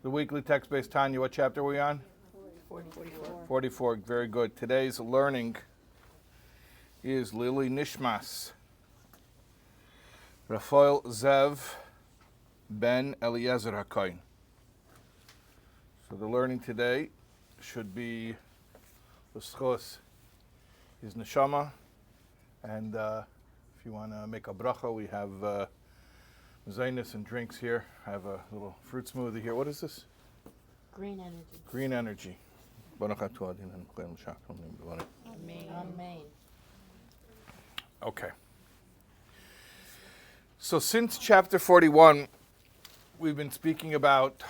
The weekly text-based Tanya, what chapter are we on? 44. 44, very good. Today's learning is Lili Nishmas. Rafael Zev Ben Eliezer HaKohen. So the learning today should be L'schos his neshama, and if you want to make a bracha, we have zainis and drinks here. I have a little fruit smoothie here. What is this? Green energy. Green energy. Amen. Okay. So since chapter 41, we've been speaking about,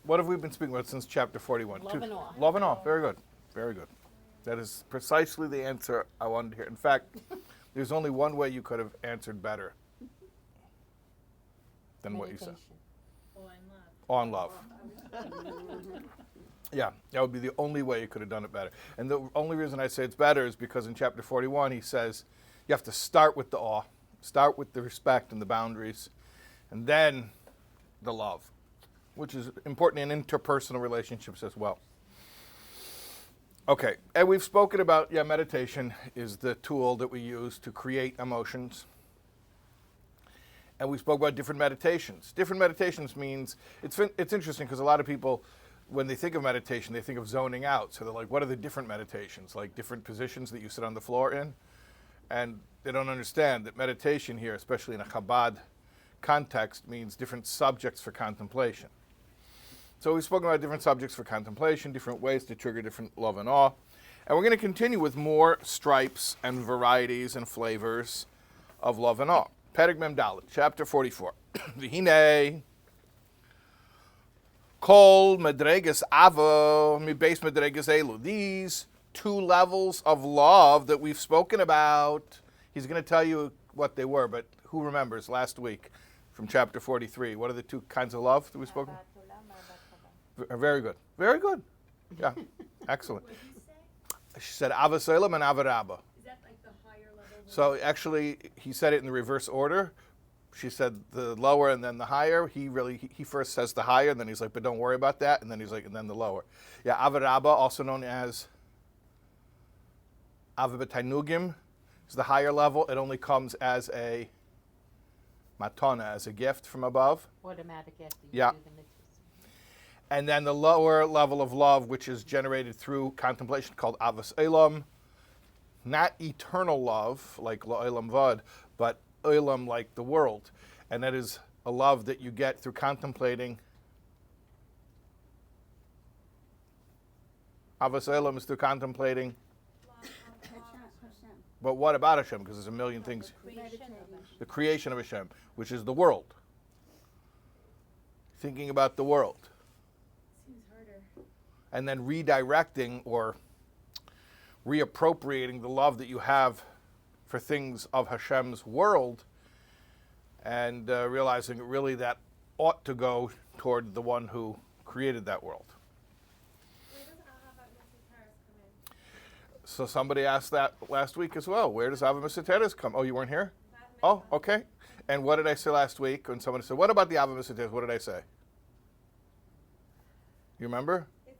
what have we been speaking about since chapter 41? Love and awe. Love and awe. Very good. Very good. That is precisely the answer I wanted to hear. In fact, there's only one way you could have answered better than what you said. Awe and love. Yeah, that would be the only way you could have done it better. And the only reason I say it's better is because in chapter 41 he says you have to start with the awe, start with the respect and the boundaries, and then the love, which is important in interpersonal relationships as well. Okay, and we've spoken about, meditation is the tool that we use to create emotions. And we spoke about different meditations. Different meditations means, it's interesting because a lot of people, when they think of meditation, they think of zoning out. So they're like, what are the different meditations? Like different positions that you sit on the floor in? And they don't understand that meditation here, especially in a Chabad context, means different subjects for contemplation. So we've spoken about different subjects for contemplation, different ways to trigger different love and awe. And we're going to continue with more stripes and varieties and flavors of love and awe. Perek Mem Dalet, chapter 44. V'hinei kol medreges avo mi beis medreges elu. These two levels of love that we've spoken about, he's going to tell you what they were, but who remembers last week from chapter 43? What are the two kinds of love that we spoke about? Very good. Very good. Yeah. Excellent. What did you say? She said Avas Olam and Avarabba. Is that like the higher level? So actually, he said it in the reverse order. She said the lower and then the higher. He first says the higher, and then he's like, but don't worry about that. And then he's like, and then the lower. Yeah, Avarabba, also known as Avabatanugim, is the higher level. It only comes as a matana, as a gift from above. Automatic after you Yeah. do the mitzvahs. And then the lower level of love, which is generated through contemplation, called Avas Elam. Not eternal love, like La'olam Vad, but Elam, like the world. And that is a love that you get through contemplating. Avas Elam is through contemplating. But what about Hashem? Because there's a million things. The creation of Hashem, which is the world. Thinking about the world. Seems harder. And then redirecting or reappropriating the love that you have for things of Hashem's world and realizing really that ought to go toward the one who created that world. Where does Ahava Mitzvah come in? So somebody asked that last week as well. Where does Ava Mitzvah come? Oh, you weren't here? Oh, okay. And what did I say last week when somebody said, what about the Ava Mitzvah? What did I say? You remember? It's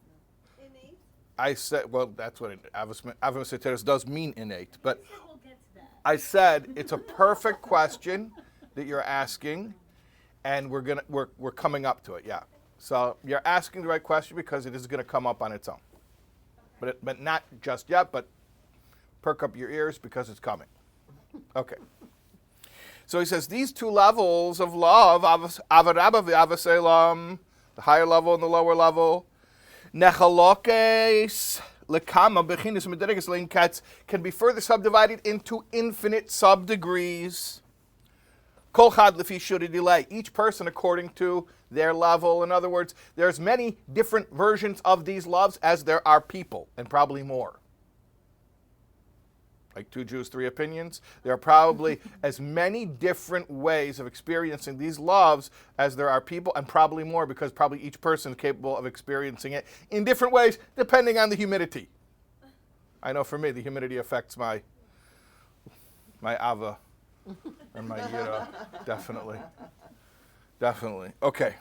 innate. I said, well, that's what Ava Mitzvah does mean innate, but You said we'll get to that. I said it's a perfect question that you're asking, and we're coming up to it. Yeah. So you're asking the right question because it is going to come up on its own, but not just yet. But perk up your ears because it's coming. Okay. So he says these two levels of love, Avarabba v'Avas Elam, the higher level and the lower level, Nechalokes lekama bechinas medreges leinkatz, can be further subdivided into infinite subdegrees. Kol chad lefi shuri delay, each person according to their level. In other words, there's many different versions of these loves as there are people, and probably more. Like two Jews, three opinions. There are probably as many different ways of experiencing these loves as there are people, and probably more, because probably each person is capable of experiencing it in different ways, depending on the humidity. I know for me, the humidity affects my Ava and my Yira, definitely. Okay.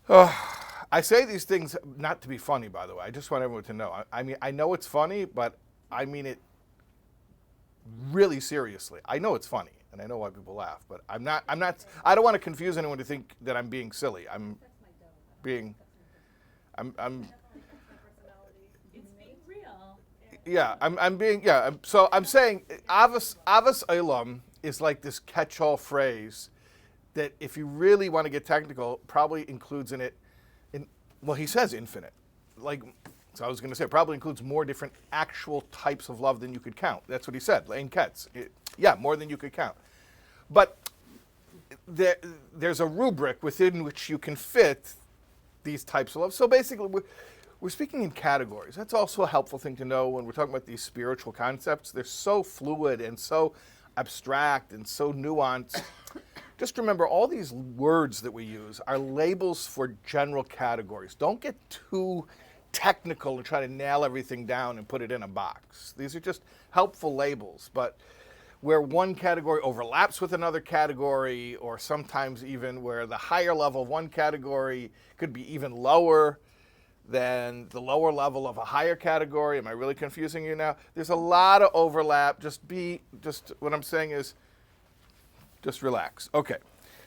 I say these things not to be funny, by the way. I just want everyone to know. I mean, I know it's funny, but I mean it really seriously. I know it's funny, and I know why people laugh, but I don't want to confuse anyone to think that I'm being silly. I'm being real. So I'm saying Avos Olam is like this catch-all phrase that if you really want to get technical, probably includes in it, well, he says infinite. So I was going to say, it probably includes more different actual types of love than you could count. That's what he said, Ein Ketz. More than you could count. But there's a rubric within which you can fit these types of love. So basically, we're speaking in categories. That's also a helpful thing to know when we're talking about these spiritual concepts. They're so fluid and so abstract and so nuanced. Just remember, all these words that we use are labels for general categories. Don't get too technical and try to nail everything down and put it in a box. These are just helpful labels, but where one category overlaps with another category, or sometimes even where the higher level of one category could be even lower than the lower level of a higher category. Am I really confusing you now? There's a lot of overlap. What I'm saying is, just relax. Okay.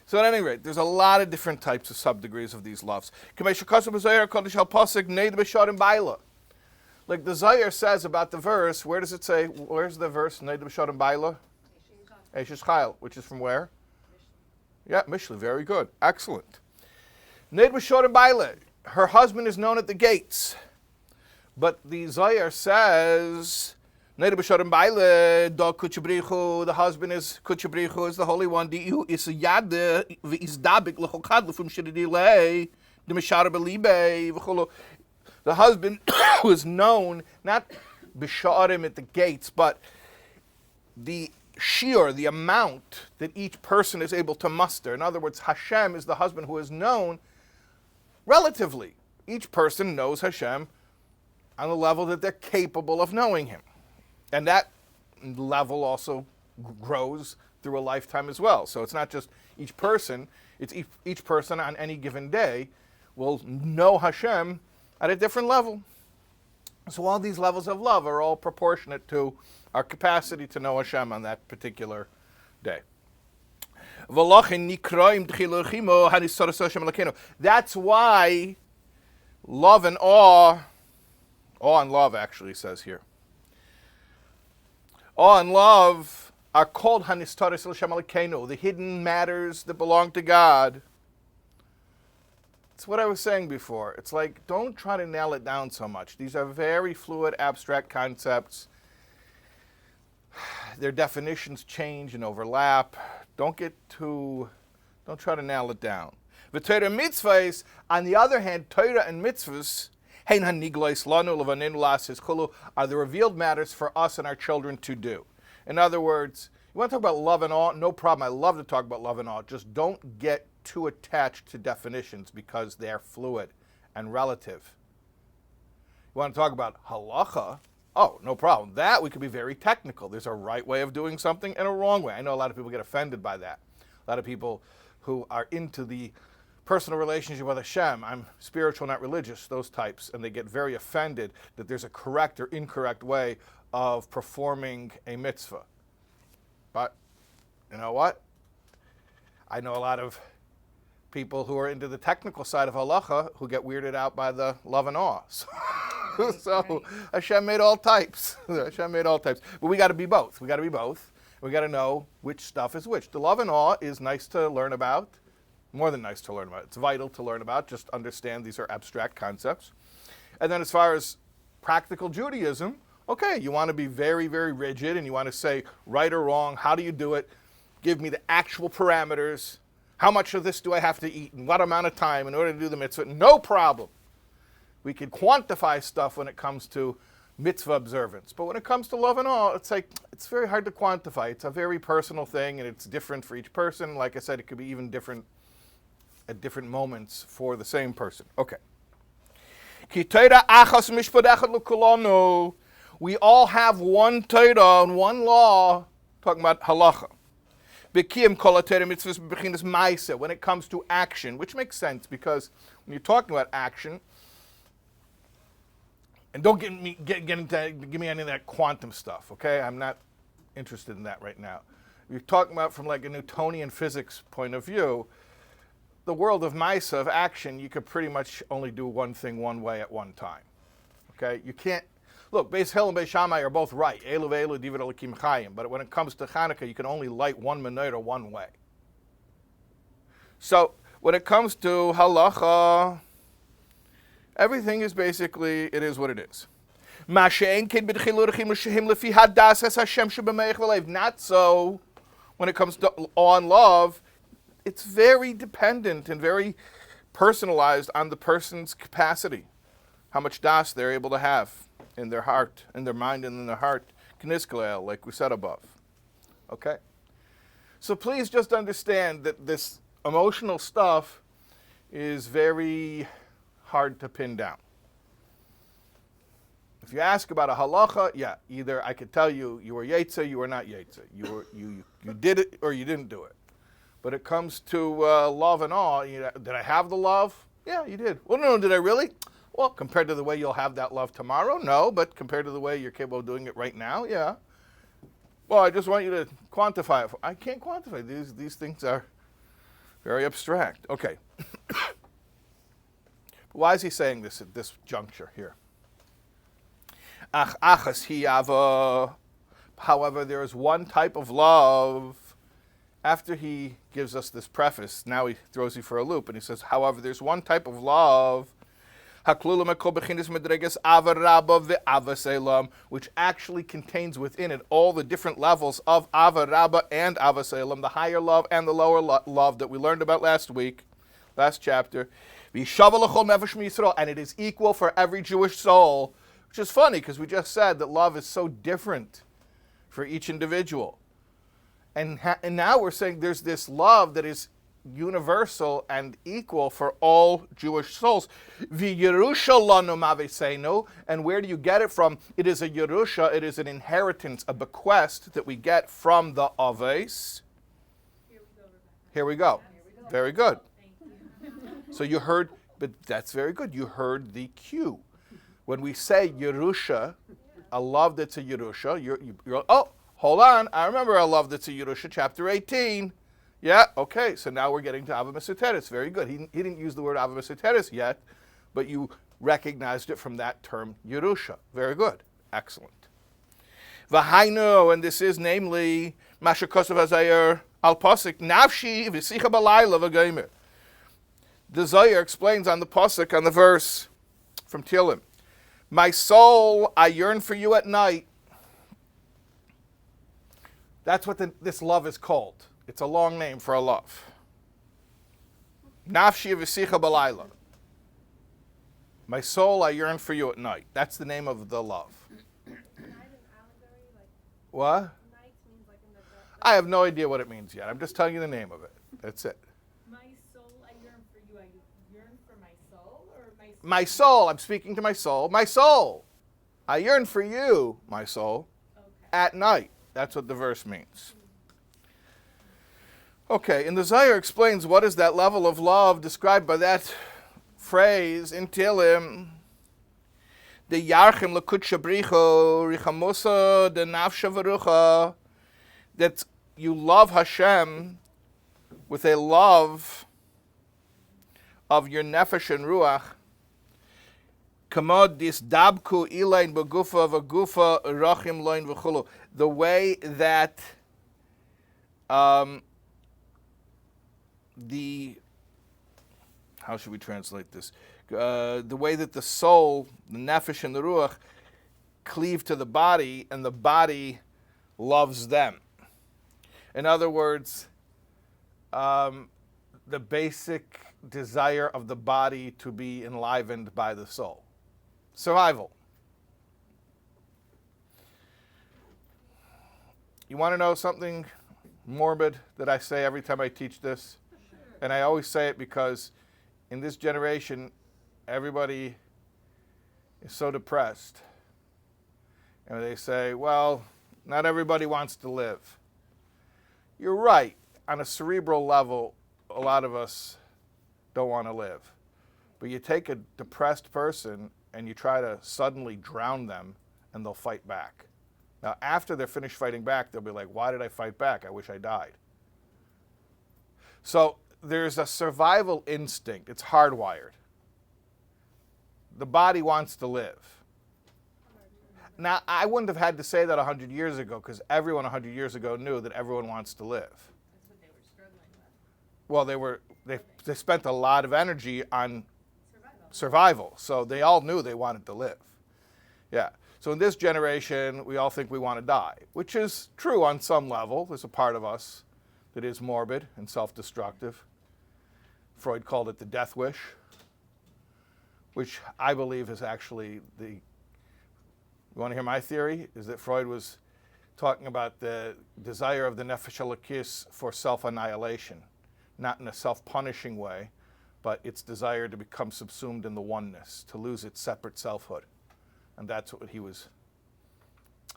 So at any rate, there's a lot of different types of subdegrees of these loves. Like the Zohar says about the verse, where does it say? Where's the verse? Which is from where? Yeah, Mishle. Very good. Excellent. Her husband is known at the gates. But the Zohar says, the husband is Kutchabrichu, is the Holy One. The husband was known, not Bisharim at the gates, but the shiur, the amount that each person is able to muster. In other words, Hashem is the husband who is known relatively. Each person knows Hashem on the level that they're capable of knowing him. And that level also grows through a lifetime as well. So it's not just each person, it's each person on any given day will know Hashem at a different level. So all these levels of love are all proportionate to our capacity to know Hashem on that particular day. That's why love and awe and love actually says here, awe and love are called Hanistaris L'Shem Elokeinu, the hidden matters that belong to God. It's what I was saying before. It's like, don't try to nail it down so much. These are very fluid, abstract concepts. Their definitions change and overlap. Don't try to nail it down. The Torah mitzvahs, on the other hand, Torah and mitzvahs, are the revealed matters for us and our children to do. In other words, you want to talk about love and awe? No problem. I love to talk about love and awe. Just don't get too attached to definitions because they're fluid and relative. You want to talk about halacha? Oh, no problem. That we could be very technical. There's a right way of doing something and a wrong way. I know a lot of people get offended by that. A lot of people who are into the personal relationship with Hashem, I'm spiritual, not religious, those types, and they get very offended that there's a correct or incorrect way of performing a mitzvah. But you know what? I know a lot of people who are into the technical side of halacha who get weirded out by the love and awe. So Hashem made all types. Hashem made all types. But we got to be both. We got to know which stuff is which. The love and awe is nice to learn about. More than nice to learn about. It's vital to learn about. Just understand these are abstract concepts. And then as far as practical Judaism, okay, you want to be very, very rigid and you want to say right or wrong, how do you do it? Give me the actual parameters. How much of this do I have to eat and what amount of time in order to do the mitzvah? No problem. We can quantify stuff when it comes to mitzvah observance. But when it comes to love and awe, it's very hard to quantify. It's a very personal thing and it's different for each person. Like I said, it could be even different at different moments for the same person. Okay. We all have one Torah and one law, talking about halacha. B'kiyam kol haTorah mitzvahs b'bechinas ma'aseh, when it comes to action, which makes sense because when you're talking about action, and don't give me any of that quantum stuff, okay? I'm not interested in that right now. You're talking about from like a Newtonian physics point of view, the world of Maisa, of action, you could pretty much only do one thing one way at one time. Okay? You can't, look, Beis Hillel and Beis Shammai are both right. Elu ve'elu divrei Elokim chayim. But when it comes to Hanukkah, you can only light one menorah one way. So when it comes to halacha, everything is basically, it is what it is. Not so when it comes to on love. It's very dependent and very personalized on the person's capacity, how much das they're able to have in their heart, in their mind, and in their heart. Kniskalel, like we said above. Okay? So please just understand that this emotional stuff is very hard to pin down. If you ask about a halacha, yeah, either I could tell you were yetzer, you were not yetzer. You did it or you didn't do it. But it comes to love and all. Did I have the love? Yeah, you did. Well, no, did I really? Well, compared to the way you'll have that love tomorrow, no. But compared to the way you're capable of doing it right now, yeah. Well, I just want you to quantify it. I can't quantify. These things are very abstract. Okay. Why is he saying this at this juncture here? However, there is one type of love. After he gives us this preface, now he throws you for a loop, and he says, however, there's one type of love, which actually contains within it all the different levels of Ava Rabba and Ava Selam, the higher love and the lower love that we learned about last chapter. And it is equal for every Jewish soul, which is funny because we just said that love is so different for each individual. And now we're saying there's this love that is universal and equal for all Jewish souls. V'yerusha lanu maveseinu, and where do you get it from? It is a yerusha, it is an inheritance, a bequest that we get from the aves. Here we go. Very good. So you heard, but that's very good. You heard the cue. When we say yerusha, a love that's a yerusha, you're oh, hold on, I remember a love that's a Yerusha, chapter 18. Yeah, okay, so now we're getting to Ava Mesuteres. Very good. He didn't use the word Ava Mesuteres yet, but you recognized it from that term, Yerusha. Very good. Excellent. V'hainu, and this is namely, Masha Kosav HaZayir al Pasuk, Nafshi v'sicha b'layla v'geimer. The Zayir explains on the Pasuk, on the verse from Tehillim, my soul, I yearn for you at night. That's what this love is called. It's a long name for a love. Nafshi v'sicha b'layla. My soul, I yearn for you at night. That's the name of the love. What? I have no idea what it means yet. I'm just telling you the name of it. That's it. My soul, I yearn for you. I yearn for my soul, or my soul? I'm speaking to my soul. My soul, I yearn for you, my soul, at night. That's what the verse means. Okay, and the Zohar explains what is that level of love described by that phrase in Tehillim. The Yarchim L'Kutsha Bricho Richamusa De Nafsha V'Rucha, that you love Hashem with a love of your nefesh and ruach. Kamod dis dabku ilain b'gufa v'gufa rachim loin v'chulu. The way that how should we translate this? The way that the soul, the nefesh and the ruach, cleave to the body, and the body loves them. In other words, the basic desire of the body to be enlivened by the soul. Survival. You want to know something morbid that I say every time I teach this? And I always say it because in this generation, everybody is so depressed. And they say, well, not everybody wants to live. you're right. On a cerebral level, a lot of us don't want to live. But you take a depressed person and you try to suddenly drown them, and they'll fight back. Now, after they're finished fighting back, they'll be like, why did I fight back? I wish I died. So there's a survival instinct. It's hardwired. The body wants to live. Now, I wouldn't have had to say that 100 years ago, because everyone 100 years ago knew that everyone wants to live. That's what they were struggling with. Well, they spent a lot of energy on Survival. survival, so they all knew they wanted to live. Yeah. So in this generation, we all think we want to die, which is true on some level. There's a part of us that is morbid and self-destructive. Freud called it the death wish, which I believe is actually you want to hear my theory? Is that Freud was talking about the desire of the nefesh elokis for self-annihilation, not in a self-punishing way, but its desire to become subsumed in the oneness, to lose its separate selfhood. And that's what he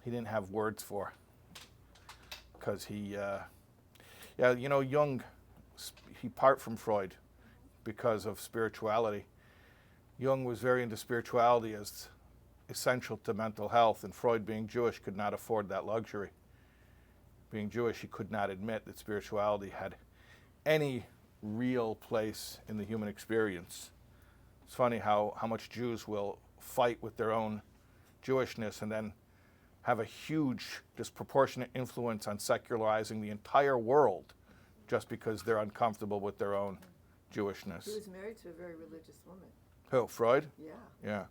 didn't have words for. Because Jung, he part from Freud because of spirituality. Jung was very into spirituality as essential to mental health, and Freud, being Jewish, could not afford that luxury. Being Jewish, he could not admit that spirituality had any real place in the human experience. It's funny how much Jews will fight with their own Jewishness and then have a huge disproportionate influence on secularizing the entire world just because they're uncomfortable with their own Jewishness. He was married to a very religious woman. Who, Freud? Yeah. Yeah.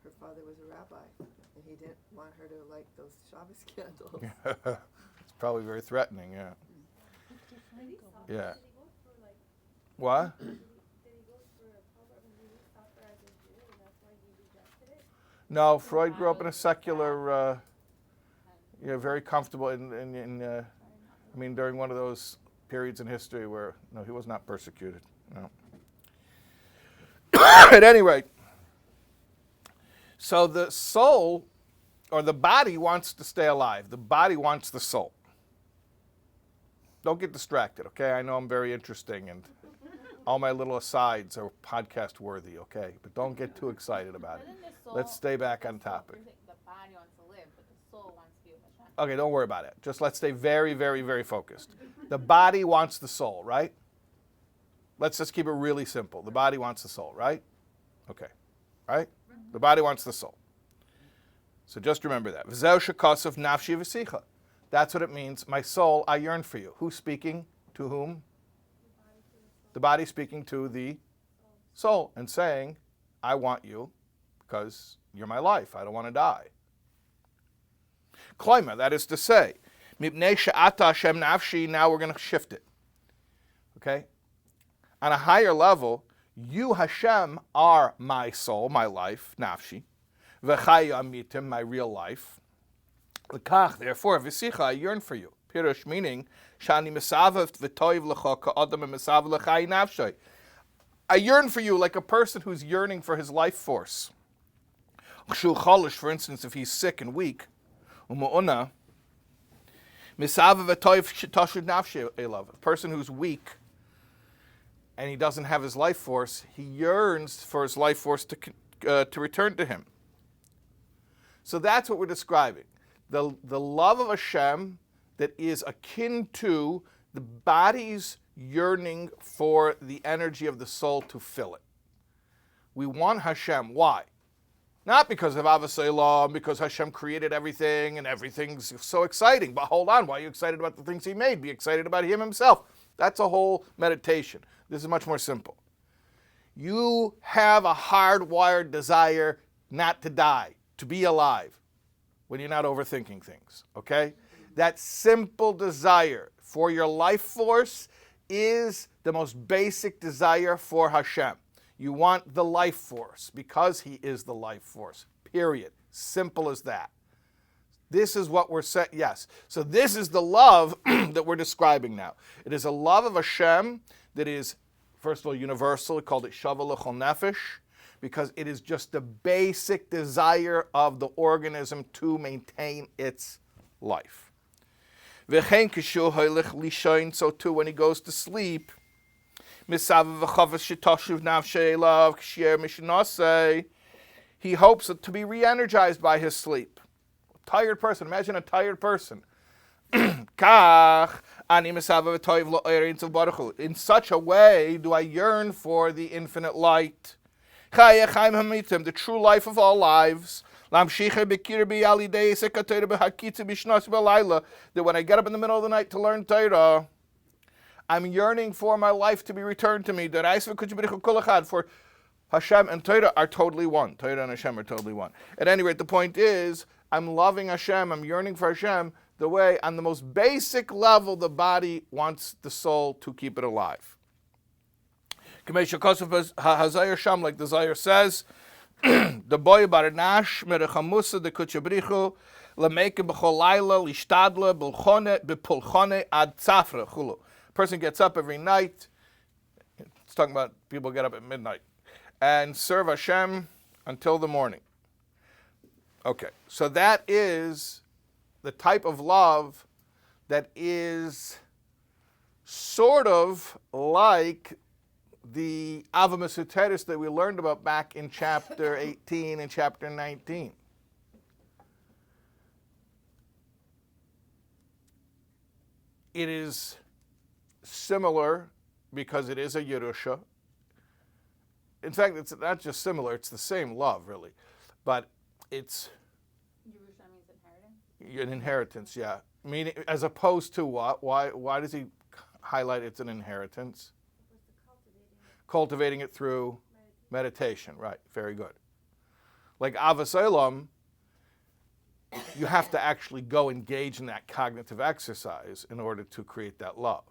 Her father was a rabbi, and he didn't want her to light those Shabbos candles. It's probably very threatening, yeah. Yeah. Did he go through like? What? Did he go through a program and he suffered as a Jew, and that's why he rejected it? No, Freud grew up in a secular, very comfortable during one of those periods in history where, no, he was not persecuted. No. At any rate, so the soul, or the body, wants to stay alive. The body wants the soul. Don't get distracted, okay? I know I'm very interesting, and all my little asides are podcast worthy, okay? But don't get too excited about it. Let's stay back on topic. The body wants to live, but the soul wants to be with Hashem. Okay, don't worry about it. Just let's stay very, very, very focused. The body wants the soul, right? Let's just keep it really simple. The body wants the soul, right? Okay, right? The body wants the soul. So just remember that. V'zeu shekosov nafshi v'sicha. That's what it means. My soul, I yearn for you. Who's speaking? To whom? The body speaking to the soul and saying, I want you because you're my life. I don't want to die. Kloima, that is to say, mipnei she'ata Hashem nafshi, now we're going to shift it. Okay? On a higher level, you, Hashem, are my soul, my life, nafshi. V'chayu amitim, my real life. L'kach, therefore, v'sicha, I yearn for you. Pirush, meaning, shani mesavev v'toiv l'cha ka'adam mesavev l'chai nafshay. I yearn for you like a person who's yearning for his life force. Ch'shu cholish, for instance, if he's sick and weak, u'mu'una, mesavev v'toiv tashud nafshay elav. A person who's weak and he doesn't have his life force, he yearns for his life force to return to him. So that's what we're describing. The love of Hashem that is akin to the body's yearning for the energy of the soul to fill it. We want Hashem. Why? Not because of Avos Elah, because Hashem created everything and everything's so exciting. But hold on, why are you excited about the things He made? Be excited about Him Himself. That's a whole meditation. This is much more simple. You have a hardwired desire not to die, to be alive, when you're not overthinking things, okay? That simple desire for your life force is the most basic desire for Hashem. You want the life force because He is the life force, period. Simple as that. This is what we're saying, yes. So this is the love that we're describing now. It is a love of Hashem that is, first of all, universal. We called it Shava L'chol Nefesh, because it is just the basic desire of the organism to maintain its life. V'chein kishu hoylech lishoin, so too when he goes to sleep. Misav v'chavas shetoshuv nafshei elav k'shier mishnasei. He hopes to be re-energized by his sleep. Tired person, imagine a tired person. Kach ani misav v'toiv lo'erin tov baruch hu. In such a way do I yearn for the infinite light. Chaya chaim hamitim, the true life of all lives. That when I get up in the middle of the night to learn Torah, I'm yearning for my life to be returned to me. For Hashem and Torah are totally one. Torah and Hashem are totally one. At any rate, the point is, I'm loving Hashem, I'm yearning for Hashem the way, on the most basic level, the body wants the soul to keep it alive. Like the Zayar says, the boy barnash merechamusa de kuchabrichu lemeke b'chol laila lishtadla b'pulchone ad tzafra chulu. Person gets up every night. It's talking about people get up at midnight and serve Hashem until the morning. Okay, so that is the type of love that is sort of like the Ava Mesuteris that we learned about back in chapter 18 and chapter 19. It is similar because it is a Yerusha. In fact, it's not just similar, it's the same love, really. But it's Yerusha means inheritance? an inheritance, yeah. Meaning, as opposed to what? Why does he highlight it's an inheritance? Cultivating it through meditation, right? Very good. Like Avos Olam, you have to actually go engage in that cognitive exercise in order to create that love.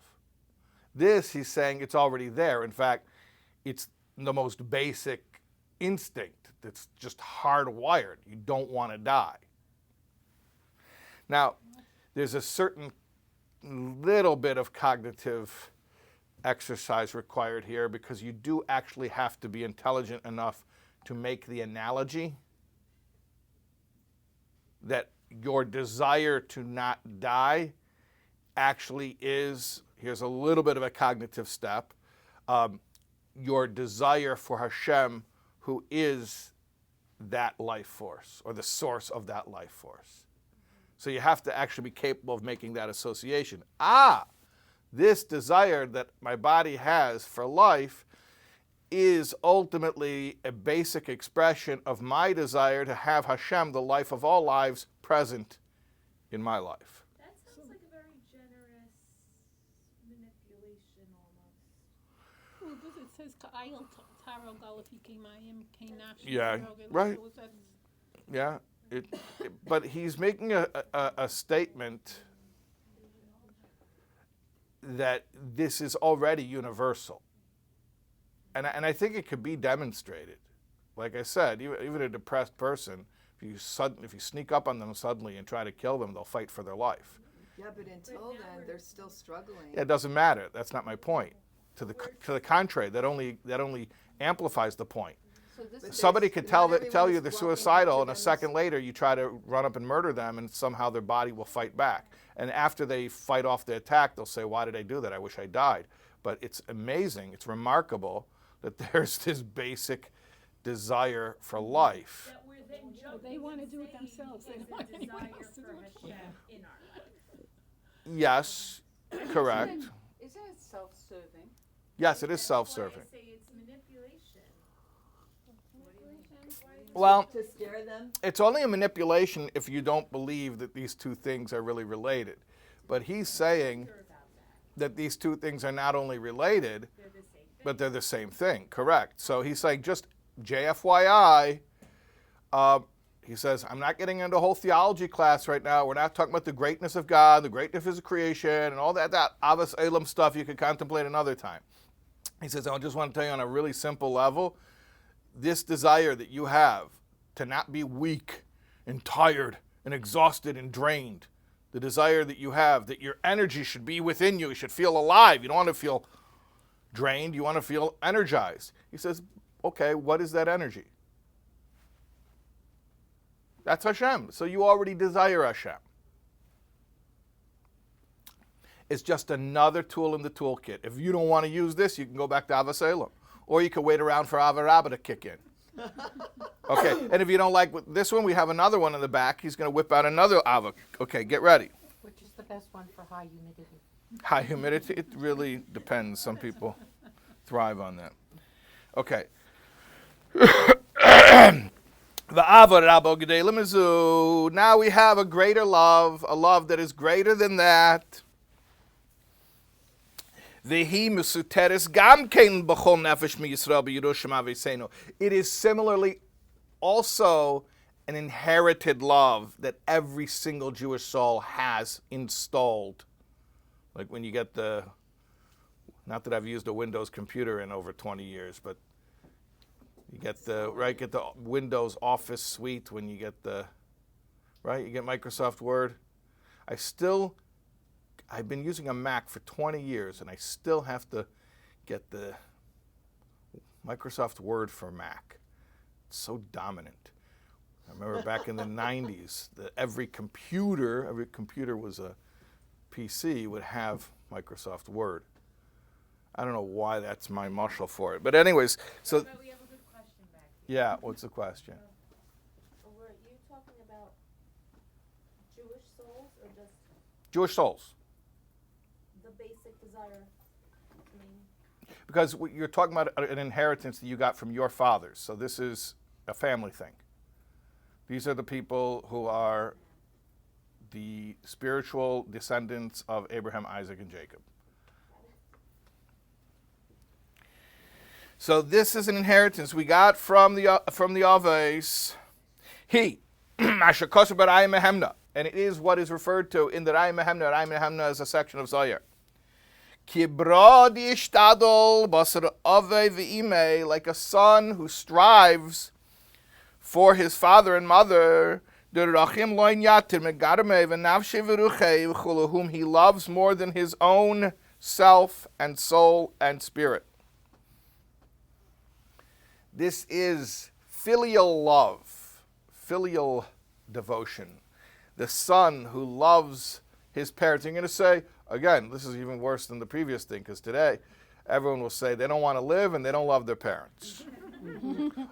This, he's saying, it's already there. In fact, it's the most basic instinct that's just hardwired. You don't want to die. Now, there's a certain little bit of cognitive exercise required here because you do actually have to be intelligent enough to make the analogy that your desire to not die actually is, here's a little bit of a cognitive step, your desire for Hashem, who is that life force or the source of that life force. So you have to actually be capable of making that association. This desire that my body has for life is ultimately a basic expression of my desire to have Hashem, the life of all lives, present in my life. That sounds like a very generous manipulation almost. Well, this it says Ka'ayel Taro Galafikimayim Kainash. Yeah, right. Yeah, but he's making a statement that this is already universal. And I think it could be demonstrated. Like I said, even a depressed person, if you sneak up on them suddenly and try to kill them, they'll fight for their life. Yeah, but until then, they're still struggling. Yeah, it doesn't matter. That's not my point. To the contrary, that only amplifies the point. So Somebody could tell you they're welcome suicidal, to and a them. second later you try to run up and murder them, and somehow their body will fight back. And after they fight off the attack, they'll say, "Why did I do that? I wish I died." But it's amazing, it's remarkable that there's this basic desire for life. That we're then jumping They want to and do it saying themselves. They there's don't want a anyone desire else to for do it. Hashem in our life. Yes, correct. Isn't it self-serving? Yes, it is That's self-serving. why I say it's manipulation. Well, To scare them? it's only a manipulation if you don't believe that these two things are really related. But he's saying that these two things are not only related, They're the same thing. but they're the same thing, correct? So he's saying, just JFYI, he says, I'm not getting into a whole theology class right now. We're not talking about the greatness of God, the greatness of his creation, and all that Avos Olam stuff you could contemplate another time. He says, I just want to tell you on a really simple level, this desire that you have to not be weak and tired and exhausted and drained, the desire that you have that your energy should be within you, you should feel alive. You don't want to feel drained, you want to feel energized. He says, okay, what is that energy? That's Hashem. So you already desire Hashem. is just another tool in the toolkit. If you don't want to use this, you can go back to Ava Salem. Or you can wait around for Ava Rabbah to kick in. Okay, and if you don't like this one, we have another one in the back. He's going to whip out another Ava. Okay, get ready. Which is the best one for high humidity? High humidity, it really depends. Some people thrive on that. Okay. Now we have a greater love, a love that is greater than that. It is similarly also an inherited love that every single Jewish soul has installed. Like when you get not that I've used a Windows computer in over 20 years, but you get the Windows Office suite when you get you get Microsoft Word. I've been using a Mac for 20 years, and I still have to get the Microsoft Word for Mac. It's so dominant. I remember back in the 90s, every computer was a PC, would have Microsoft Word. I don't know why that's my muscle for it. But anyways, so... But we have a good question back here. Yeah, what's the question? Were you talking about Jewish souls or just Jewish souls. the basic desire? I mean, Because you're talking about an inheritance that you got from your fathers. So this is a family thing. These are the people who are the spiritual descendants of Abraham, Isaac, and Jacob. So this is an inheritance we got from the Avos. He, Asher Kosher B'Raya Mehemna, and it is what is referred to in the Raya Mehemna. Raya Mehemna is a section of Zohar. Kibrod yishtadol basar ave v'imei, like a son who strives for his father and mother, whom he loves more than his own self and soul and spirit. This is filial love, filial devotion. The son who loves his parents. You're going to say, again, this is even worse than the previous thing, because today everyone will say they don't want to live and they don't love their parents.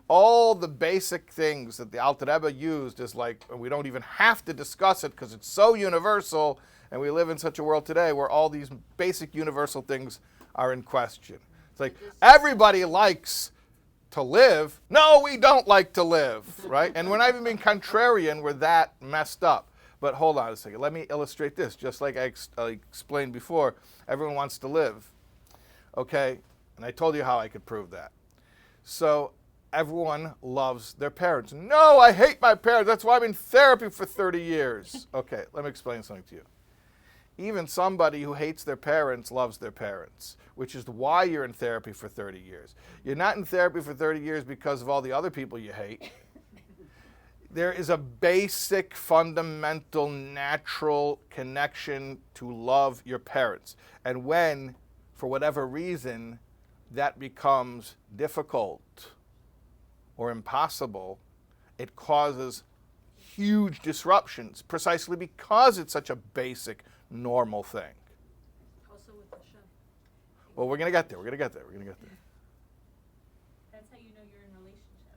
All the basic things that the Alter Rebbe used is like, we don't even have to discuss it because it's so universal, and we live in such a world today where all these basic universal things are in question. It's like, everybody likes to live. No, we don't like to live, right? And we're not even being contrarian, we're that messed up. But hold on a second, let me illustrate this. Just like I explained before, everyone wants to live, okay? And I told you how I could prove that. So everyone loves their parents. No, I hate my parents. That's why I'm in therapy for 30 years. Okay, let me explain something to you. Even somebody who hates their parents loves their parents, which is why you're in therapy for 30 years. You're not in therapy for 30 years because of all the other people you hate. There is a basic, fundamental, natural connection to love your parents. And when, for whatever reason, that becomes difficult or impossible, it causes huge disruptions precisely because it's such a basic, normal thing. Also with Hashem. Well, we're going to get there. That's how you know you're in a relationship.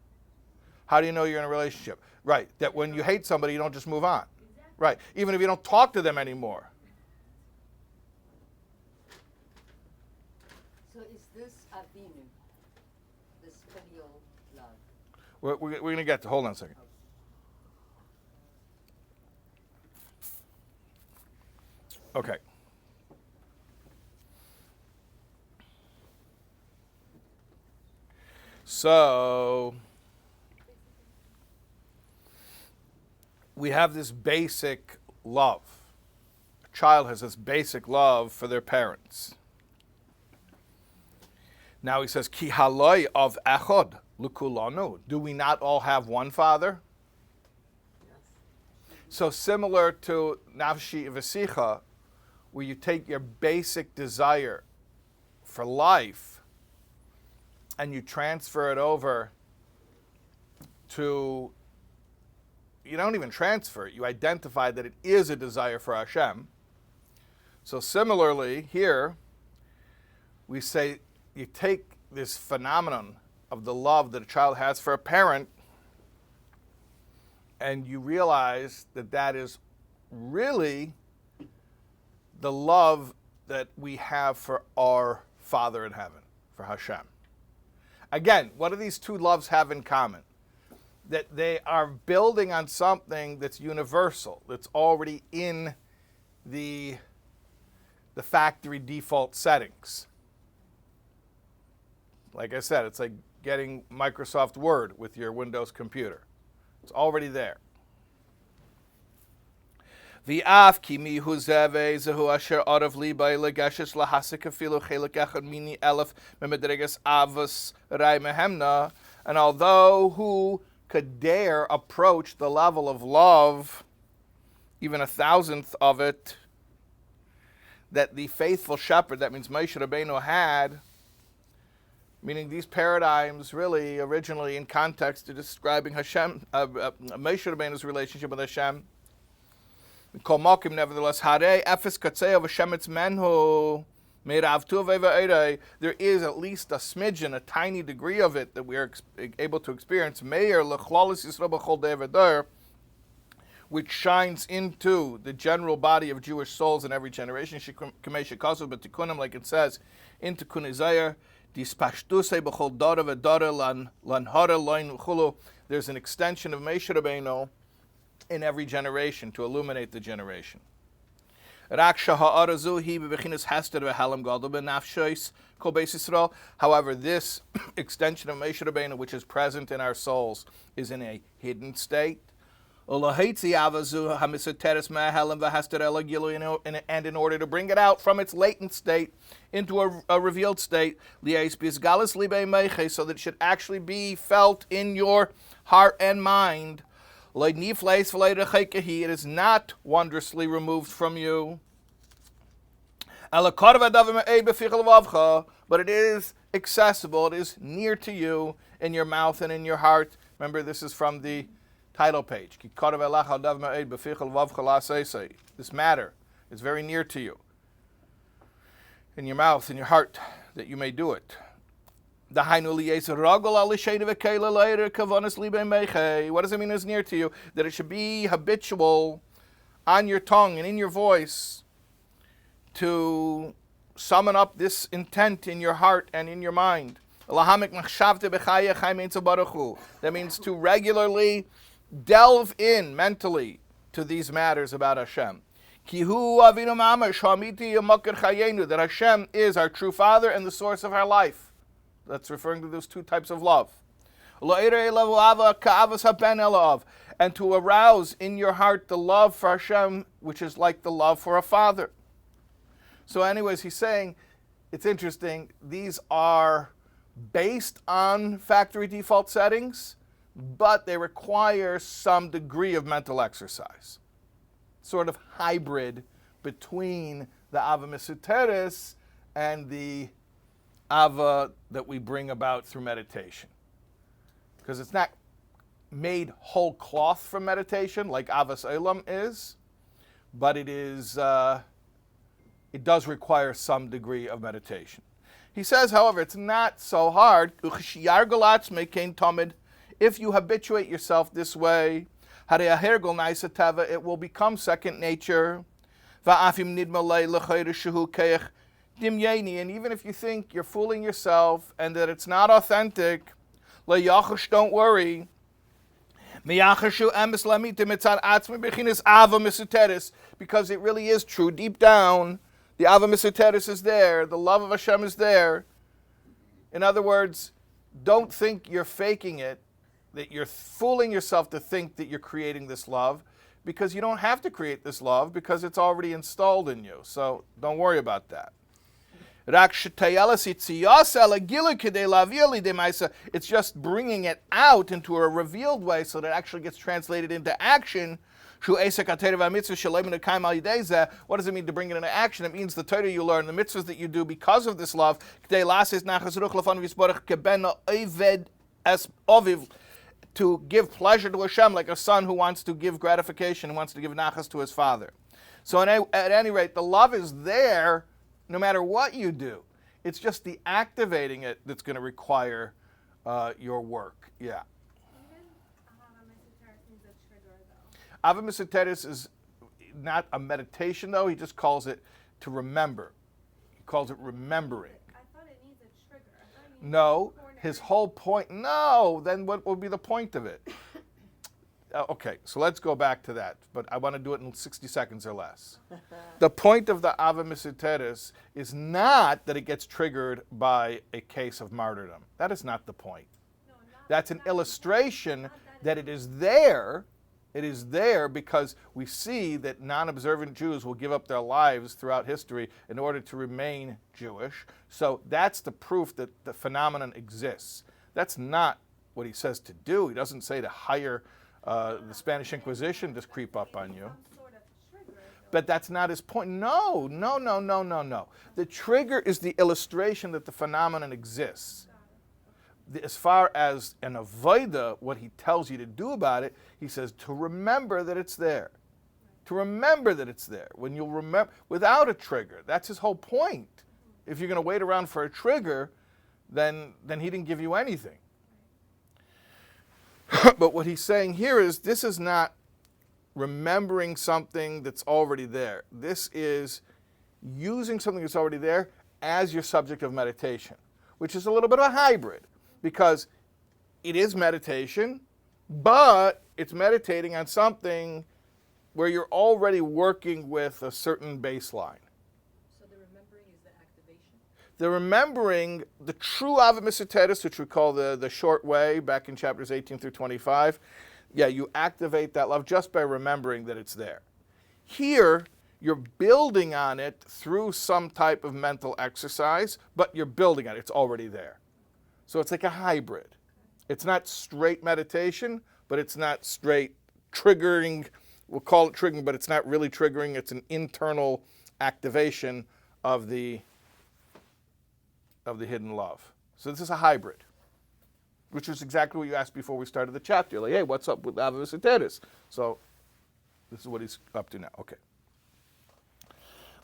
How do you know you're in a relationship? Right, that when you hate somebody, you don't just move on. Exactly. Right, even if you don't talk to them anymore. So is this Avinu, this filial love? We're going to get to, hold on a second. Okay. So, we have this basic love. A child has this basic love for their parents. Now he says, Ki haloi of echod lukulanu. Do we not all have one father? So similar to nafshi v'sicha, where you take your basic desire for life and you transfer it over to, you don't even transfer it, you identify that it is a desire for Hashem. So similarly, here, we say you take this phenomenon of the love that a child has for a parent, and you realize that that is really the love that we have for our Father in heaven, for Hashem. Again, what do these two loves have in common? That they are building on something that's universal, that's already in the factory default settings. Like I said, it's like getting Microsoft Word with your Windows computer. It's already there. V'af ki mi hu zeve zehu asher arav libay legashes lahasik afilu chelik echad mini elef memedreges avos rai mehemna. And although who could dare approach the level of love, even 1,000th of it, that the faithful shepherd, that means Moshe Rabbeinu, had, meaning these paradigms really originally in context to describing Hashem, Moshe Rabbeinu's relationship with Hashem. Kol Malkim, nevertheless, Harei Efes Katzei of Hashem's Menhu Meirav Tuv. There is at least a smidgen, a tiny degree of it that we are able to experience. Meir Lechlalis Yisrael B'Chol Devader, which shines into the general body of Jewish souls in every generation. Shekemei Shekasu B'Tikunim, like it says in Tikun Isaiah. There's an extension of Moshe Rabbeinu in every generation to illuminate the generation. However, this extension of Moshe Rabbeinu, which is present in our souls, is in a hidden state. And in order to bring it out from its latent state into a revealed state, so that it should actually be felt in your heart and mind, it is not wondrously removed from you, but it is accessible, it is near to you in your mouth and in your heart. Remember, this is from the title page. This matter is very near to you, in your mouth, in your heart, that you may do it. What does it mean is near to you? That it should be habitual on your tongue and in your voice to summon up this intent in your heart and in your mind. That means to regularly delve in mentally to these matters about Hashem. That Hashem is our true Father and the source of our life. That's referring to those two types of love. And to arouse in your heart the love for Hashem, which is like the love for a father. So anyways, he's saying, it's interesting, these are based on factory default settings, but they require some degree of mental exercise. Sort of hybrid between the Ava Mesuteres and the Ava that we bring about through meditation. Because it's not made whole cloth from meditation like Avas Olam is, but it is, it does require some degree of meditation. He says, however, it's not so hard. If you habituate yourself this way, it will become second nature. And even if you think you're fooling yourself and that it's not authentic, don't worry. Because it really is true. Deep down, the Ava Mesuteres is there. The love of Hashem is there. In other words, don't think you're faking it, that you're fooling yourself to think that you're creating this love, because you don't have to create this love because it's already installed in you. So don't worry about that. It's just bringing it out into a revealed way so that it actually gets translated into action. What does it mean to bring it into action? It means the Torah you learn, the mitzvahs that you do because of this love, to give pleasure to Hashem, like a son who wants to give gratification, who wants to give nachas to his father. So at any rate, the love is there no matter what you do. It's just the activating it that's going to require your work. Yeah. Even means a trigger though. Ava Misoteris is not a meditation, though. He just calls it to remember. He calls it remembering. I thought it needs a trigger. I thought it needs No, a corner. his whole point. No, then what would be the point of it? Okay, so let's go back to that, but I want to do it in 60 seconds or less. The point of the Ava Misoteris is not that it gets triggered by a case of martyrdom. That is not the point. No, not, That's an not illustration not that it is there. It is there because we see that non-observant Jews will give up their lives throughout history in order to remain Jewish. So that's the proof that the phenomenon exists. That's not what he says to do. He doesn't say to hire the Spanish Inquisition to creep up on you. some sort of trigger. Though. But that's not his point. No. The trigger is the illustration that the phenomenon exists. As far as an avoida, what he tells you to do about it, he says to remember that it's there. To remember that it's there. When you'll remember, without a trigger, that's his whole point. If you're going to wait around for a trigger, then he didn't give you anything. But what he's saying here is this is not remembering something that's already there. This is using something that's already there as your subject of meditation, which is a little bit of a hybrid because it is meditation, but it's meditating on something where you're already working with a certain baseline. So the remembering is the activation? The remembering, the true Ava Misoteris, which we call the short way, back in chapters 18 through 25, yeah, you activate that love just by remembering that it's there. Here, you're building on it through some type of mental exercise, but you're building on it. It's already there. So it's like a hybrid. It's not straight meditation, but it's not straight triggering. We'll call it triggering, but it's not really triggering. It's an internal activation of the hidden love. So this is a hybrid, which is exactly what you asked before we started the chapter. You're like, hey, what's up with Ava Misoteris? So this is what he's up to now. Okay.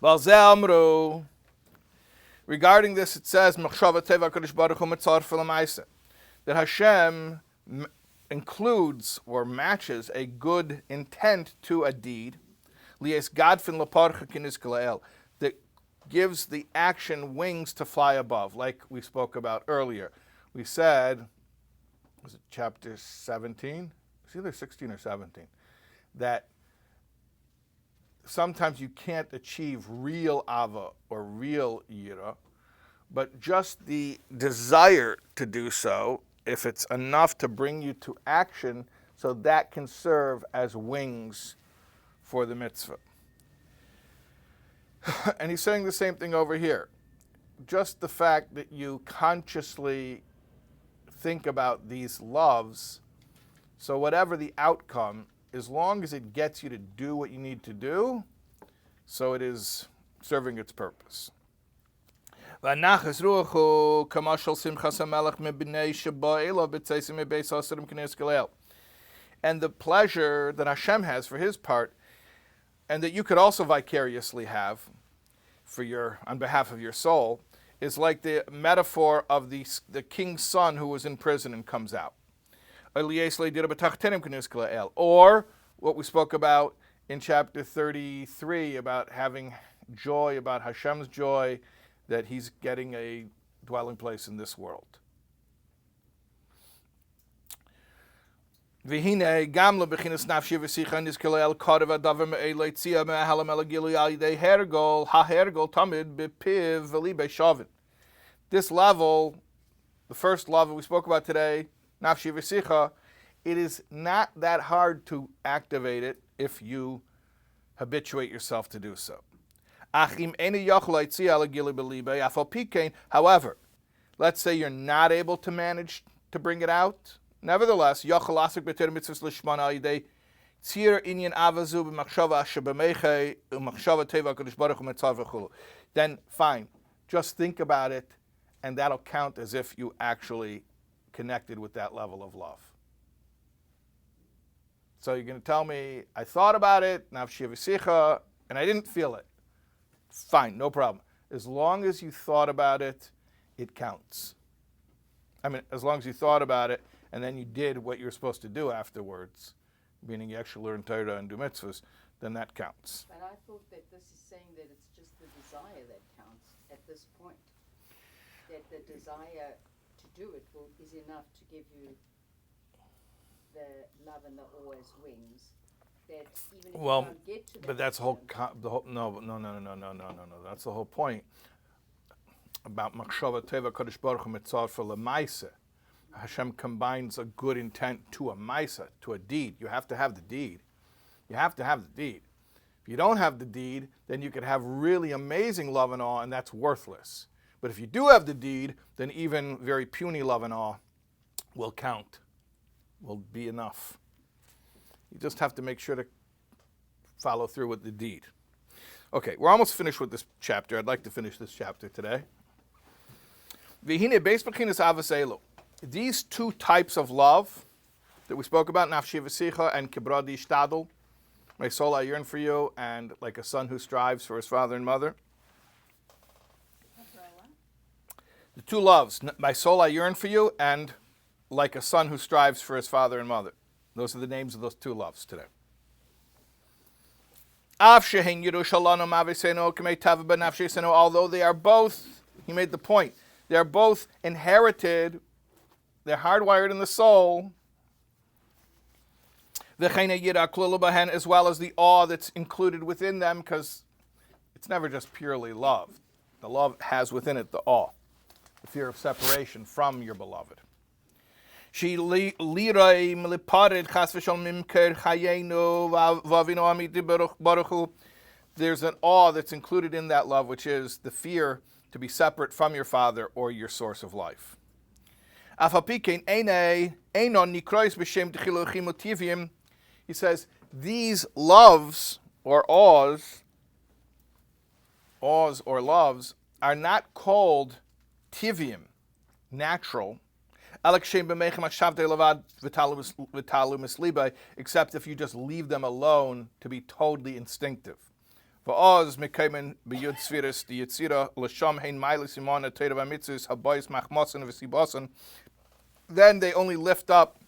Val Zeh Amru. Regarding this, it says, that Hashem includes or matches a good intent to a deed, that gives the action wings to fly above, like we spoke about earlier. We said, was it chapter 17? It's either 16 or 17, that sometimes you can't achieve real ava or real yira, but just the desire to do so, if it's enough to bring you to action, so that can serve as wings for the mitzvah. And he's saying the same thing over here. Just the fact that you consciously think about these loves, so whatever the outcome, as long as it gets you to do what you need to do, so it is serving its purpose. And the pleasure that Hashem has for his part, and that you could also vicariously have on behalf of your soul, is like the metaphor of the king's son who was in prison and comes out. Or what we spoke about in chapter 33 about having joy, about Hashem's joy, that he's getting a dwelling place in this world. V'hinei gam lebechinas nafshi v'sicha nizkele el kodev adavar me'elei tzia me'ahalam el gilui al yidei hergol ha-hergol tamid b'piv v'libe shavin. This level, the first level we spoke about today, nafshi v'sicha, it is not that hard to activate it if you habituate yourself to do so. However, let's say you're not able to manage to bring it out. Nevertheless, then fine, just think about it, and that'll count as if you actually connected with that level of love. So you're going to tell me, I thought about it, nafshi v'sicha, and I didn't feel it. Fine, no problem. As long as you thought about it, it counts. I mean, as long as you thought about it and then you did what you were supposed to do afterwards, meaning you actually learn Torah and do mitzvahs, then that counts. But I thought that this is saying that it's just the desire that counts at this point. That the desire to do it is enough to give you the love and the awe as wings. That even if you don't get to that, but that's the whole no. That's the whole point about machshava teva kadosh baruch hu mitzvah for lemaisa. Hashem combines a good intent to a maisa, to a deed. You have to have the deed. You have to have the deed. If you don't have the deed, then you could have really amazing love and awe, and that's worthless. But if you do have the deed, then even very puny love and awe will count, will be enough. You just have to make sure to follow through with the deed. Okay, we're almost finished with this chapter. I'd like to finish this chapter today. These two types of love that we spoke about, nafshi v'sicha and kibradi shtadl, my soul I yearn for you, and like a son who strives for his father and mother. The two loves, my soul I yearn for you, and like a son who strives for his father and mother. Those are the names of those two loves today. Although they are both, he made the point, they are both inherited, they're hardwired in the soul, as well as the awe that's included within them, because it's never just purely love. The love has within it the awe, the fear of separation from your beloved. There's an awe that's included in that love, which is the fear to be separate from your father or your source of life. He says, these loves or awes or loves are not called tivium, natural, except if you just leave them alone to be totally instinctive. Then they only lift up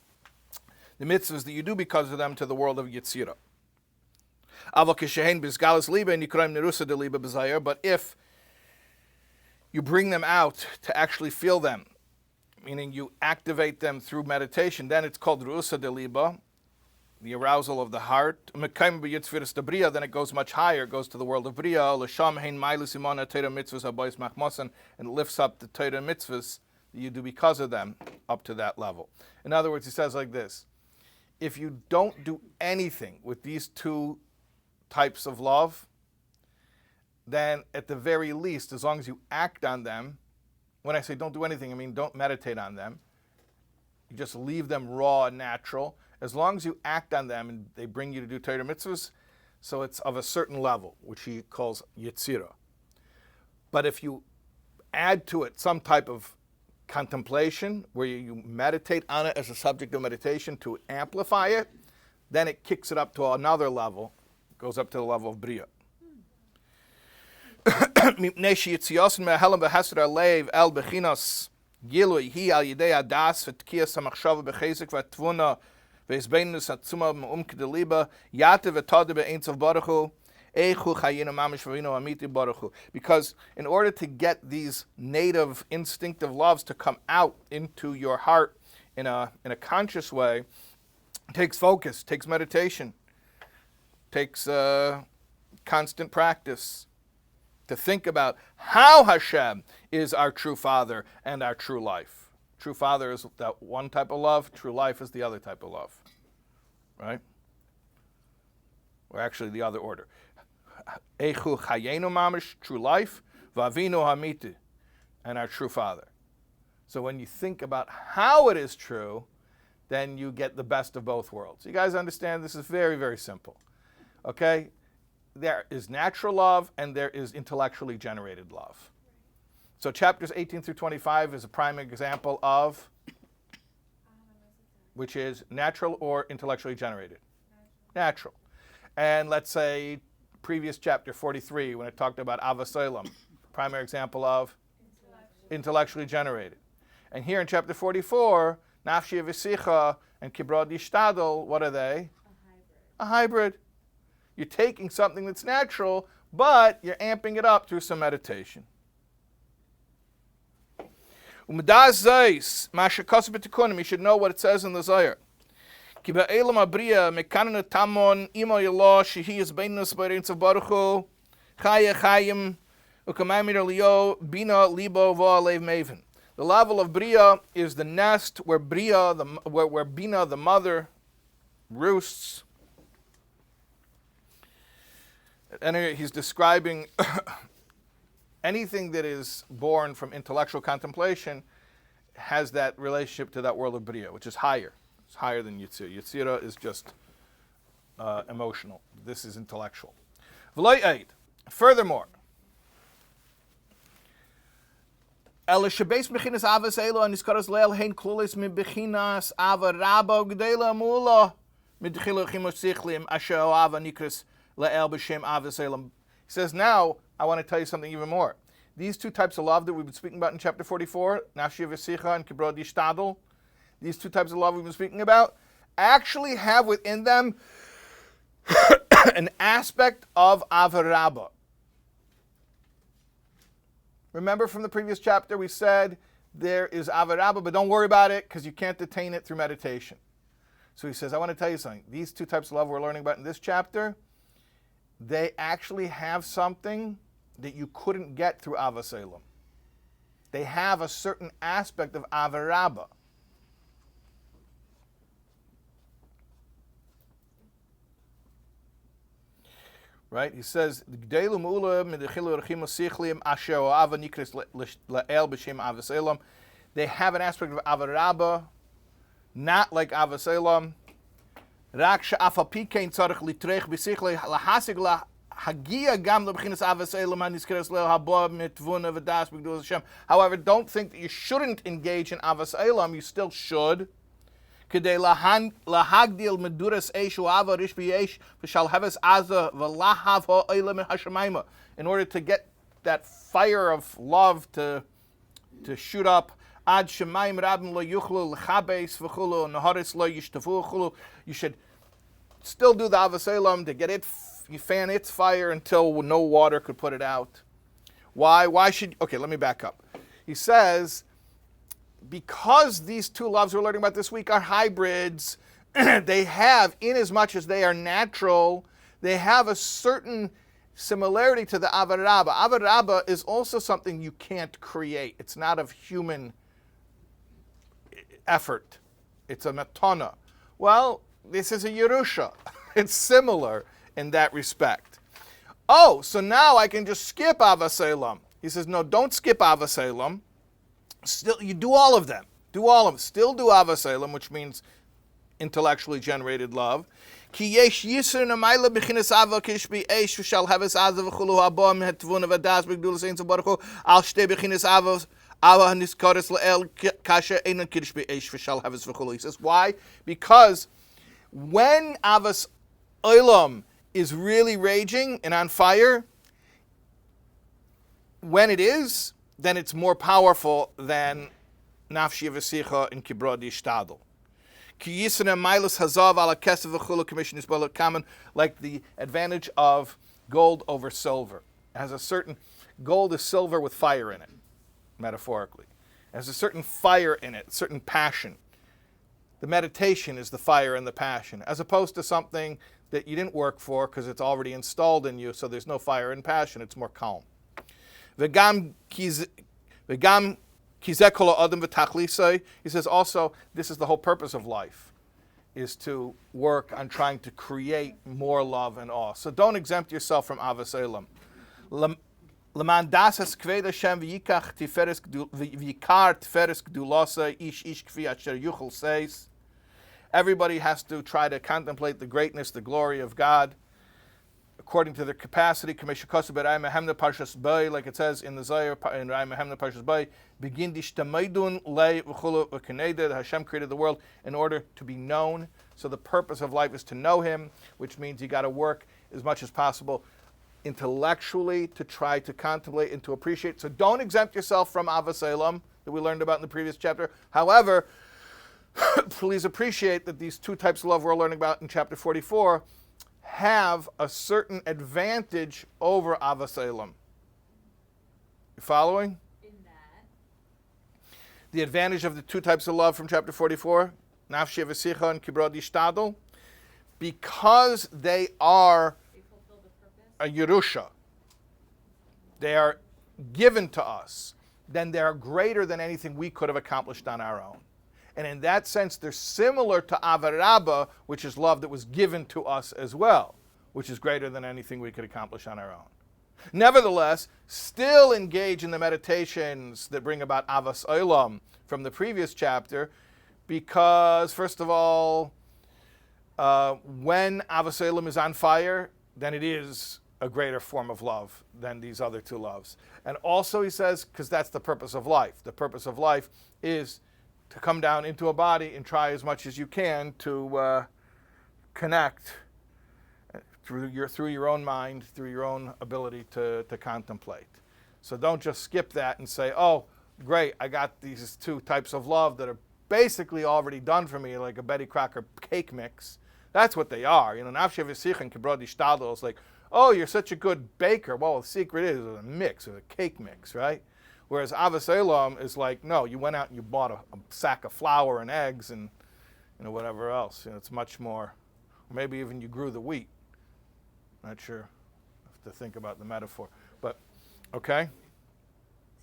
the mitzvahs that you do because of them to the world of Yetzirah. But if you bring them out to actually feel them, meaning you activate them through meditation, then it's called Rusa de Liba, the arousal of the heart. Then it goes much higher, it goes to the world of Bria, and lifts up the Torah mitzvahs that you do because of them up to that level. In other words, he says like this, if you don't do anything with these two types of love, then at the very least, as long as you act on them, when I say don't do anything, I mean don't meditate on them. You just leave them raw and natural. As long as you act on them and they bring you to do Torah mitzvahs, so it's of a certain level, which he calls Yetzirah. But if you add to it some type of contemplation, where you meditate on it as a subject of meditation to amplify it, then it kicks it up to another level, goes up to the level of Bria. Because in order to get these native instinctive loves to come out into your heart in a conscious way, it takes focus, takes meditation, takes constant practice to think about how Hashem is our true Father and our true life. True Father is that one type of love, true life is the other type of love. Right? Or actually the other order. Eichu chayenu mamish, true life, vavinu hamiti, and our true Father. So when you think about how it is true, then you get the best of both worlds. You guys understand? This is very, very simple. Okay? There is natural love and there is intellectually generated love. So chapters 18 through 25 is a prime example of which is natural or intellectually generated? Natural. And let's say previous chapter 43 when it talked about Avasalam, primary example of intellectually generated. And here in chapter 44, Nafshi V'sicha and Kibrod Yishtadol, what are they? A hybrid. You're taking something that's natural, but you're amping it up through some meditation. Umdaz Zeis, Masha Kosab Tikunim, you should know what it says in the Zohar. Ki ba'elam abriya mekanan tamon imo yalo shehi is beinus b'reins of Baruch Hu chaya chayim ukamayim lio bina libo v'alev maven. The level of bria is the nest where where bina the mother roosts. And he's describing anything that is born from intellectual contemplation has that relationship to that world of bria, which is higher. It's higher than Yitzira. Yitzira is just emotional. This is intellectual. Furthermore, El Shabbos Bechinas Avas Elo and Iskaras Leil Hein Klulis Mi Bechinas Ava Rabba Gdela Mula Midchilo Chimosichlim Asher Ava Nikras Le'el B'Shem Avas Elam. He says, now I want to tell you something even more. These two types of love that we've been speaking about in chapter 44, Nafshi V'Sicha and Kibrod Yishtadol, these two types of love we've been speaking about, actually have within them an aspect of Avarabba. Remember from the previous chapter we said there is Avarabba, but don't worry about it because you can't attain it through meditation. So he says, I want to tell you something. These two types of love we're learning about in this chapter, they actually have something that you couldn't get through Avasalam. They have a certain aspect of Avarabba. Right? He says, they have an aspect of Avarabba, not like Avasalam. However, don't think that you shouldn't engage in Avasalam, you still should. In order to get that fire of love to shoot up, you should still do the Avasalam to get it, you fan its fire until no water could put it out. Why should, okay, let me back up. He says, because these two loves we're learning about this week are hybrids, they have, in as much as they are natural, they have a certain similarity to the Avarabba. Avarabba is also something you can't create. It's not of human effort. It's a matana. Well, this is a Yerusha. It's similar in that respect. Oh, so now I can just skip Avasalam. He says, no, don't skip Avasalam. Still, you do all of them. Do all of them. Still do Avasalam, which means intellectually generated love. Ki yesh yisr namayla b'chinas ava kishbi eish v'shal haves azav v'chulu haba mehetvun avadas b'gdulas ein zabaruchu al shtei b'chinas ava niskaris le'el kasha einan kishbi eish v'shal haves v'chulu. He says, why? Because when Avas Olam is really raging and on fire, when it is, then it's more powerful than Nafshi V'Sicha and Kibrod Yishtadol. Ki yisana milas hazav ala kesav v'chulu commission is common, like the advantage of gold over silver. It has a certain, gold is silver with fire in it, metaphorically. It has a certain fire in it, certain passion. The meditation is the fire and the passion, as opposed to something that you didn't work for because it's already installed in you, so there's no fire and passion, it's more calm. V'gam kizeh kol ha'adam v'tachlisai. He says also, this is the whole purpose of life, is to work on trying to create more love and awe. So don't exempt yourself from Avasalam. L'man dasas kved Hashem v'yikar tiferes gdulasa ish kfi asher yuchel says. Everybody has to try to contemplate the greatness, the glory of God, according to their capacity. Like it says in the Zohar, in Rai Mehemna Parshas Bay, begin dishtameidun lei v'chulu v'keneda. Hashem created the world in order to be known. So the purpose of life is to know Him, which means you got to work as much as possible intellectually to try to contemplate and to appreciate. So don't exempt yourself from Avos Olam that we learned about in the previous chapter. However, please appreciate that these two types of love we're learning about in chapter 44 have a certain advantage over Avos Olam. You following? In that, The advantage of the two types of love from chapter 44, Nafshi v'sicha and Kibrod Yishtadel, because they are they fulfill the purpose. a Yerusha, they are given to us, then they are greater than anything we could have accomplished on our own. And in that sense, they're similar to Avarabba, which is love that was given to us as well, which is greater than anything we could accomplish on our own. Nevertheless, still engage in the meditations that bring about Avos Olam from the previous chapter, because, first of all, when Avos Olam is on fire, then it is a greater form of love than these other two loves. And also, he says, because that's the purpose of life. The purpose of life is to come down into a body and try as much as you can to connect through your own mind, through your own ability to contemplate. So don't just skip that and say, oh, great, I got these two types of love that are basically already done for me, like a Betty Crocker cake mix. That's what they are. You know, Nafshe v'sich and Kibrod Yishtadel is like, oh, you're such a good baker. Well, the secret is a mix, a cake mix, right? Whereas Avos Olam is like, no, you went out and you bought a sack of flour and eggs and whatever else. It's much more, or maybe even you grew the wheat. Not sure. I have to think about the metaphor. But, okay?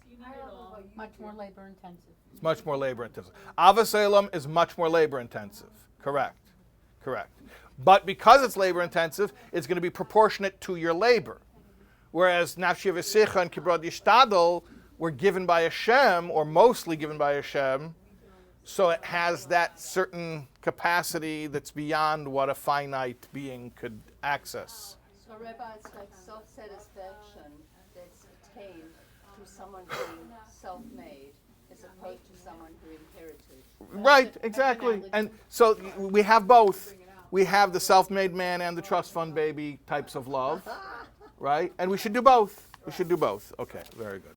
So you need it all. Much more labor intensive. It's much more labor intensive. Avos Olam is much more labor intensive. Correct. But because it's labor intensive, it's going to be proportionate to your labor. Whereas Nafshi v'sicha and Kibrod Yishtadel were given by Hashem, or mostly given by Hashem, so it has that certain capacity that's beyond what a finite being could access. So Rabbi, it's like self-satisfaction that's attained through someone being self-made as opposed to someone who inherited. Right, exactly. And so we have both. We have the self-made man and the trust fund baby types of love, right? And we should do both. Okay, very good.